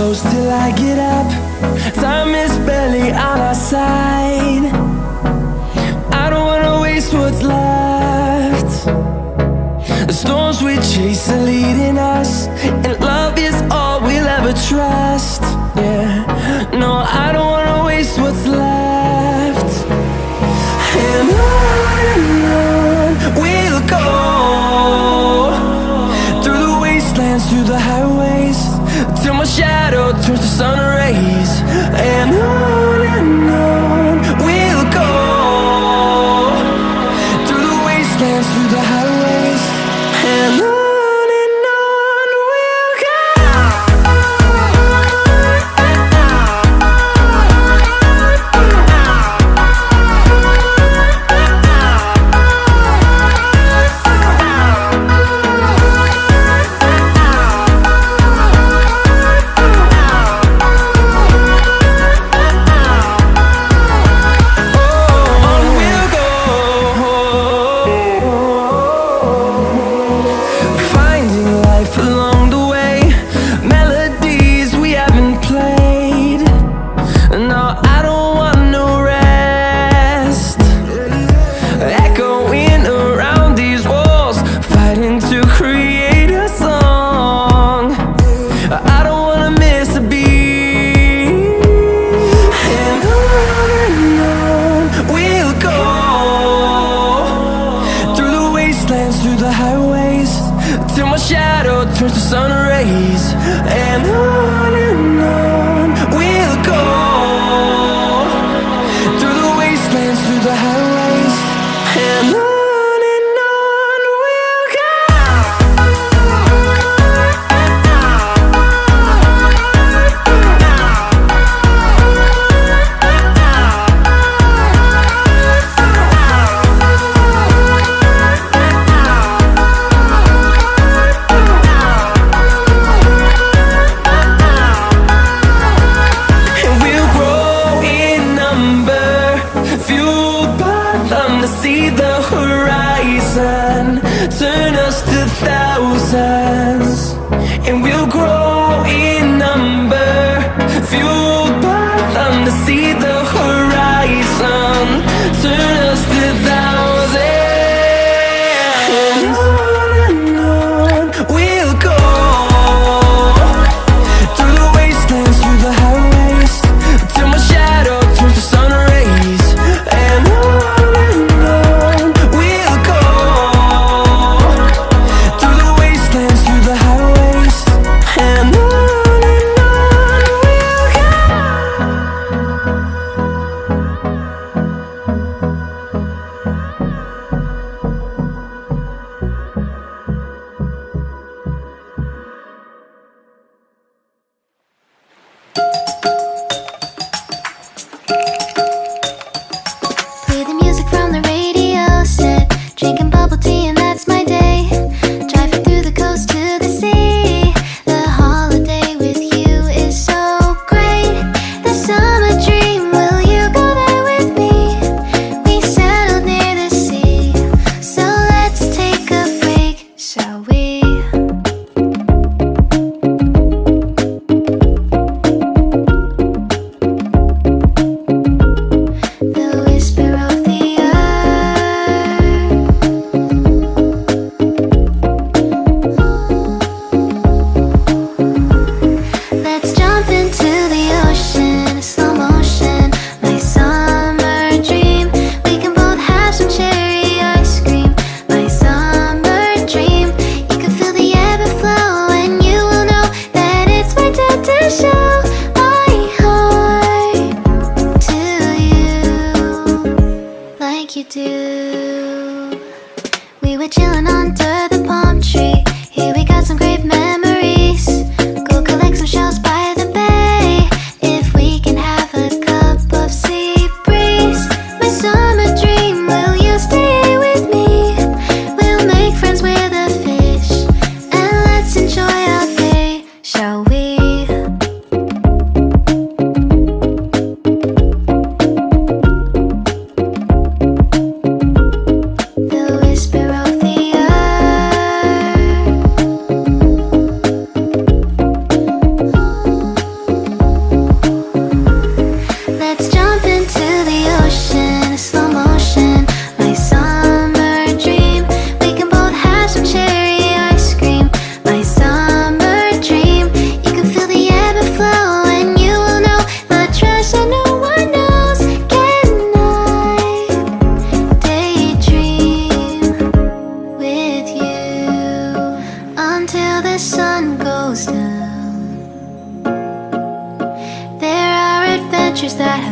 close till I get up. Time is barely on our side. I don't wanna waste what's left. The storms we chase are leading us, and love is all we'll ever trust. Yeah, no, I don't wanna waste what's left. And on we'll go, through the wastelands, through the highways, till my shadow turns to sun rays. And on we'll go, through the wastelands, through the highways, and on we'll go. Through the highways, till my shadow turns to sun rays. And on we'll go, through the wastelands, through the highways, and on we'll go. See the horizon, turn us to thousands, and we'll grow in number, fueled by them. To see the horizon, turn us to thousands, and on we'll go, through the wastelands, through the highways, till my shadow turns to sun rays. And we'll go, through the wastelands,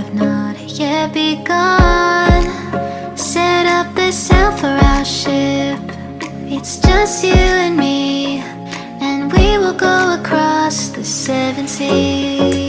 have not yet begun. Set up the sail for our ship. It's just you and me, and we will go across the seven seas.